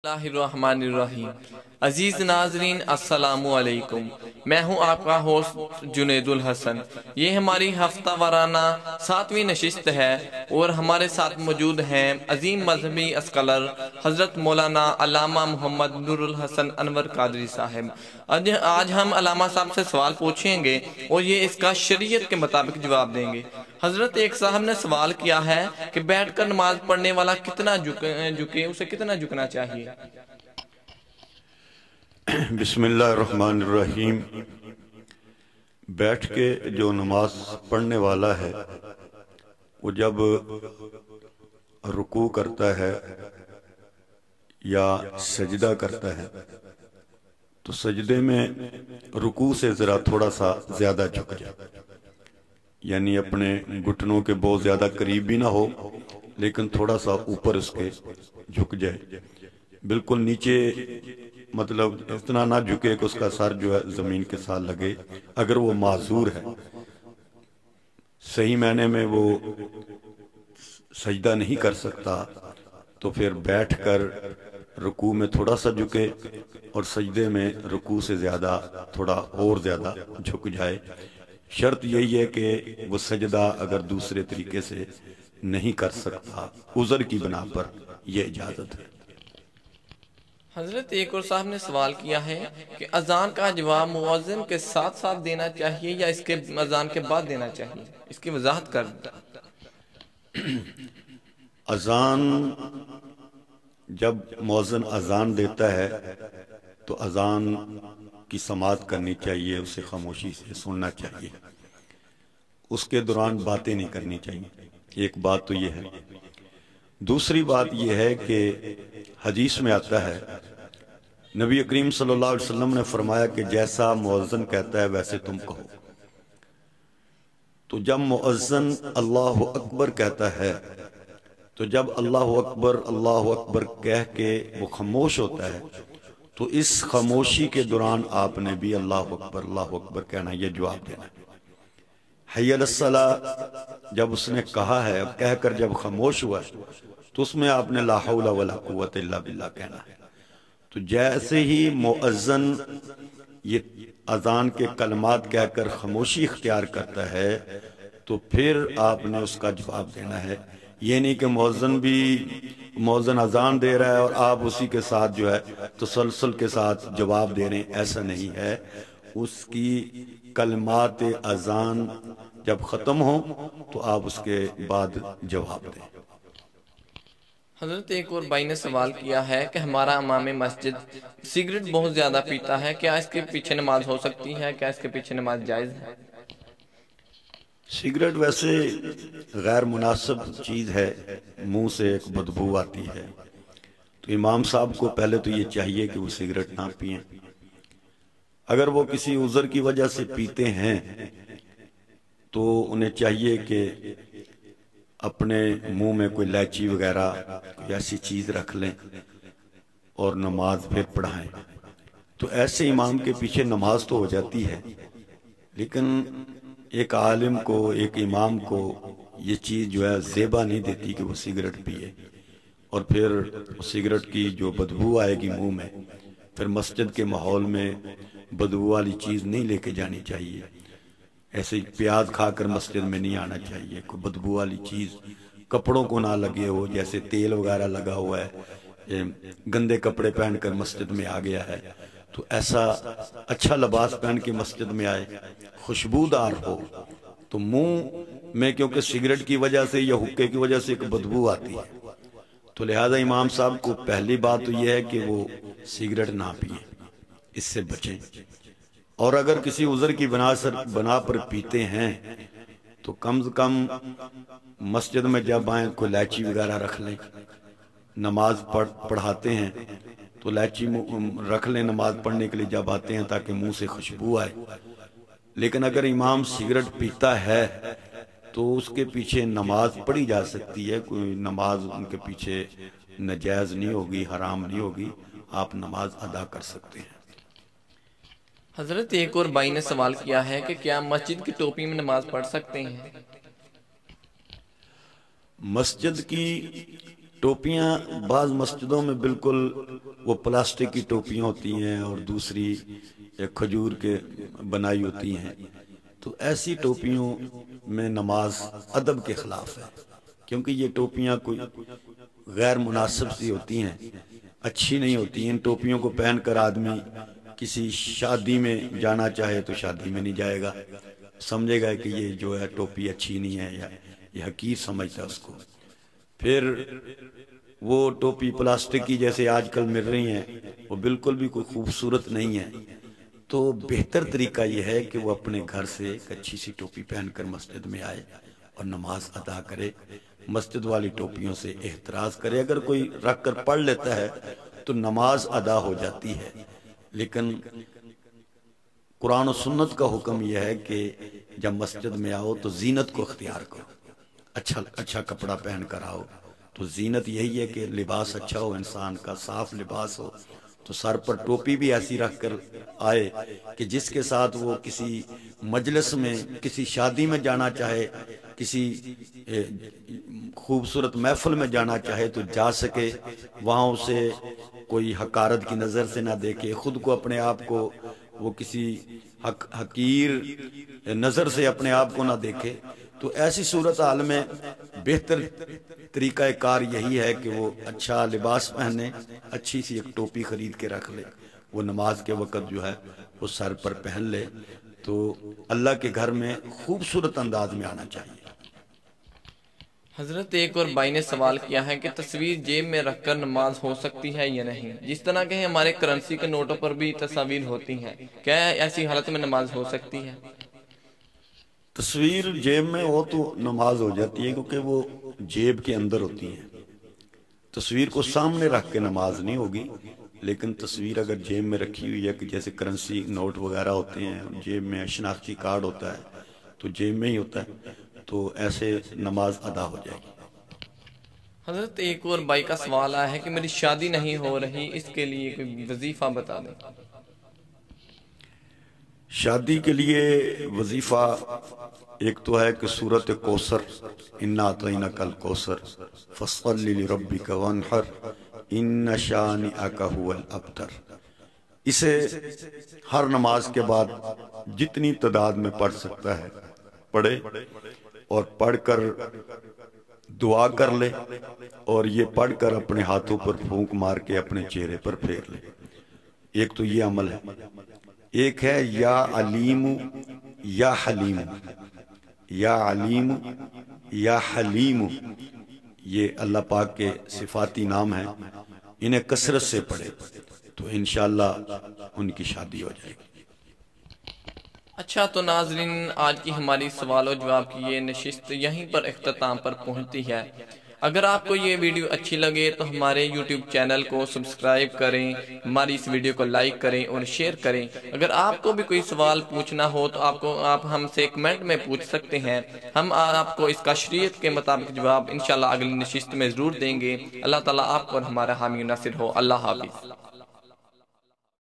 اللہ الرحمن الرحیم۔ عزیز ناظرین السلام علیکم، میں ہوں آپ کا ہوسٹ جنید الحسن۔ یہ ہماری ہفتہ وارانہ 7ویں نشست ہے اور ہمارے ساتھ موجود ہیں عظیم مذہبی اسکالر حضرت مولانا علامہ محمد نور الحسن انور قادری صاحب۔ آج ہم علامہ صاحب سے سوال پوچھیں گے اور یہ اس کا شریعت کے مطابق جواب دیں گے۔ حضرت ایک صاحب نے سوال کیا ہے کہ بیٹھ کر نماز پڑھنے والا کتنا جھکے، اسے کتنا جھکنا چاہیے؟ بسم اللہ الرحمن الرحیم۔ بیٹھ کے جو نماز پڑھنے والا ہے وہ جب رکوع کرتا ہے یا سجدہ کرتا ہے تو سجدے میں رکوع سے ذرا تھوڑا سا زیادہ جھک جائے، یعنی اپنے گھٹنوں کے بہت زیادہ قریب بھی نہ ہو لیکن تھوڑا سا اوپر اس کے جھک جائے، بالکل نیچے مطلب اتنا نہ جھکے کہ اس کا سر جو ہے زمین کے ساتھ لگے۔ اگر وہ معذور ہے، صحیح معنی میں وہ سجدہ نہیں کر سکتا، تو پھر بیٹھ کر رکوع میں تھوڑا سا جھکے اور سجدے میں رکوع سے زیادہ تھوڑا اور زیادہ جھک جائے۔ شرط یہی ہے کہ وہ سجدہ اگر دوسرے طریقے سے نہیں کر سکتا، عذر کی بنا پر یہ اجازت ہے۔ حضرت ایک اور صاحب نے سوال کیا ہے کہ اذان کا جواب مؤذن کے ساتھ ساتھ دینا چاہیے یا اس کے اذان کے بعد دینا چاہیے؟ اس کی وضاحت کر دیں۔ اذان جب مؤذن اذان دیتا ہے تو اذان کی سماعت کرنی چاہیے، اسے خاموشی سے سننا چاہیے، اس کے دوران باتیں نہیں کرنی چاہیے۔ ایک بات تو یہ ہے۔ دوسری بات یہ ہے کہ حدیث میں آتا ہے، نبی کریم صلی اللہ علیہ وسلم نے فرمایا کہ جیسا مؤذن کہتا ہے ویسے تم کہو۔ تو جب مؤذن اللہ اکبر کہتا ہے تو جب اللہ اکبر کہہ کے وہ خاموش ہوتا ہے تو اس خاموشی کے دوران آپ نے بھی اللہ اکبر کہنا، یہ جواب دینا ہے۔ حی علی الصلاۃ جب اس نے کہا ہے، کہہ کر جب خاموش ہوا ہے تو اس میں آپ نے لا حول ولا قوت الا باللہ کہنا ہے۔ تو جیسے ہی مؤذن یہ اذان کے کلمات کہہ کر خاموشی اختیار کرتا ہے تو پھر آپ نے اس کا جواب دینا ہے۔ یہ نہیں کہ مؤذن اذان دے رہا ہے اور آپ اسی کے ساتھ جو ہے تسلسل کے ساتھ جواب دے رہے ہیں، ایسا نہیں ہے۔ اس کی کلمات اذان جب ختم ہو تو آپ اس کے بعد جواب دیں۔ حضرت ایک اور بھائی نے سوال کیا ہے کہ ہمارا امام مسجد سگریٹ بہت زیادہ پیتا ہے، کیا اس کے پیچھے نماز ہو سکتی ہے؟ کیا اس کے پیچھے نماز جائز ہے؟ سگریٹ ویسے غیر مناسب چیز ہے، منہ سے ایک بدبو آتی ہے، تو امام صاحب کو پہلے تو یہ چاہیے کہ وہ سگریٹ نہ پئیں۔ اگر وہ کسی عذر کی وجہ سے پیتے ہیں تو انہیں چاہیے کہ اپنے منہ میں کوئی الائچی وغیرہ کوئی ایسی چیز رکھ لیں اور نماز پھر پڑھائیں۔ تو ایسے امام کے پیچھے نماز تو ہو جاتی ہے، لیکن ایک عالم کو، ایک امام کو یہ چیز جو ہے زیبا نہیں دیتی کہ وہ سگریٹ پیے، اور پھر سگریٹ کی جو بدبو آئے گی منہ میں، پھر مسجد کے ماحول میں بدبو والی چیز نہیں لے کے جانی چاہیے۔ ایسے پیاز کھا کر مسجد میں نہیں آنا چاہیے، کوئی بدبو والی چیز کپڑوں کو نہ لگے ہو، جیسے تیل وغیرہ لگا ہوا ہے، گندے کپڑے پہن کر مسجد میں آ گیا ہے تو ایسا اچھا لباس پہن کے مسجد میں آئے، خوشبودار ہو۔ تو منہ میں کیونکہ سگریٹ کی وجہ سے یا حکے کی وجہ سے ایک بدبو آتی ہے، تو لہذا امام صاحب کو پہلی بات تو یہ ہے کہ وہ سگریٹ نہ پئیں، اس سے بچیں۔ اور اگر کسی عذر کی بنا پر پیتے ہیں تو کم سے کم مسجد میں جب آئیں کوئی الائچی وغیرہ رکھ لیں، نماز پڑھاتے ہیں تو الائچی رکھ لیں نماز پڑھنے کے لیے جب آتے ہیں، تاکہ منہ سے خوشبو آئے۔ لیکن اگر امام سگریٹ پیتا ہے تو اس کے پیچھے نماز پڑھی جا سکتی ہے، کوئی نماز ان کے پیچھے ناجائز نہیں ہوگی، حرام نہیں ہوگی، آپ نماز ادا کر سکتے ہیں۔ حضرت ایک اور بھائی نے سوال کیا ہے کہ کیا مسجد کی ٹوپی میں نماز پڑھ سکتے ہیں؟ مسجد کی ٹوپیاں بعض مسجدوں میں بالکل وہ پلاسٹک کی ٹوپیاں ہوتی ہیں اور دوسری کھجور کے بنائی ہوتی ہیں، تو ایسی ٹوپیوں میں نماز ادب کے خلاف ہے، کیونکہ یہ ٹوپیاں کوئی غیر مناسب سی ہوتی ہیں، اچھی نہیں ہوتی ہیں۔ ان ٹوپیوں کو پہن کر آدمی کسی شادی میں جانا چاہے تو شادی میں نہیں جائے گا، سمجھے گا کہ یہ جو ہے ٹوپی اچھی نہیں ہے، یا یہ حقیر سمجھتا ہے اس کو۔ پھر وہ ٹوپی پلاسٹک کی جیسے آج کل مل رہی ہیں، وہ بالکل بھی کوئی خوبصورت نہیں ہے۔ تو بہتر طریقہ یہ ہے کہ وہ اپنے گھر سے ایک اچھی سی ٹوپی پہن کر مسجد میں آئے اور نماز ادا کرے، مسجد والی ٹوپیوں سے احتراز کرے۔ اگر کوئی رکھ کر پڑھ لیتا ہے تو نماز ادا ہو جاتی ہے، لیکن قرآن و سنت کا حکم یہ ہے کہ جب مسجد میں آؤ تو زینت کو اختیار کرو، اچھا کپڑا پہن کر آؤ۔ تو زینت یہی ہے کہ لباس اچھا ہو، انسان کا صاف لباس ہو، تو سر پر ٹوپی بھی ایسی رکھ کر آئے کہ جس کے ساتھ وہ کسی مجلس میں، کسی شادی میں جانا چاہے، کسی خوبصورت محفل میں جانا چاہے تو جا سکے، وہاں اسے کوئی حقارت کی نظر سے نہ دیکھے، خود کو اپنے آپ کو وہ کسی حقیر نظر سے اپنے آپ کو نہ دیکھے۔ تو ایسی صورتحال میں بہتر طریقہ کار یہی ہے کہ وہ اچھا لباس پہنے، اچھی سی ایک ٹوپی خرید کے رکھ لے، وہ نماز کے وقت جو ہے وہ سر پر پہن لے، تو اللہ کے گھر میں خوبصورت انداز میں آنا چاہیے۔ حضرت ایک اور بھائی نے سوال کیا ہے کہ تصویر جیب میں رکھ کر نماز ہو سکتی ہے یا نہیں؟ جس طرح کہ ہمارے کرنسی کے نوٹوں پر بھی تصاویر ہوتی ہیں، کیا ایسی حالت میں نماز ہو سکتی ہے؟ تصویر جیب میں ہو تو نماز ہو جاتی ہے، کیونکہ وہ جیب کے اندر ہوتی ہیں۔ تصویر کو سامنے رکھ کے نماز نہیں ہوگی، لیکن تصویر اگر جیب میں رکھی ہوئی ہے، کہ جیسے کرنسی نوٹ وغیرہ ہوتے ہیں جیب میں، شناختی کارڈ ہوتا ہے تو جیب میں ہی ہوتا ہے، تو ایسے نماز ادا ہو جائے گی۔ حضرت ایک اور بھائی کا سوال آیا ہے کہ میری شادی نہیں ہو رہی، اس کے لیے کوئی وظیفہ بتا دیں۔ شادی کے لیے وظیفہ ایک تو ہے کہ سورۃ کوثر، انا اعطیناک الکوثر فصل لربک وانحر ان شانئک ھو الابتر، اسے ہر نماز کے بعد جتنی تعداد میں پڑھ سکتا ہے پڑھے، اور پڑھ کر دعا کر لے، اور یہ پڑھ کر اپنے ہاتھوں پر پھونک مار کے اپنے چہرے پر پھیر لے۔ ایک تو یہ عمل ہے۔ ایک ہے یا علیم یا حلیم، یا علیم یا حلیم، یہ اللہ پاک کے صفاتی نام ہیں، انہیں کثرت سے پڑھے تو انشاءاللہ ان کی شادی ہو جائے گی۔ اچھا، تو ناظرین، آج کی ہماری سوال و جواب کی یہ نشست یہیں پر اختتام پر پہنچتی ہے۔ اگر آپ کو یہ ویڈیو اچھی لگے تو ہمارے یوٹیوب چینل کو سبسکرائب کریں، ہماری اس ویڈیو کو لائک کریں اور شیئر کریں۔ اگر آپ کو بھی کوئی سوال پوچھنا ہو تو آپ ہم سے کمنٹ میں پوچھ سکتے ہیں، ہم آپ کو اس کا شریعت کے مطابق جواب انشاءاللہ اگلی نشست میں ضرور دیں گے۔ اللہ تعالیٰ آپ کو اور ہمارا حامی و ناصر ہو۔ اللہ حافظ۔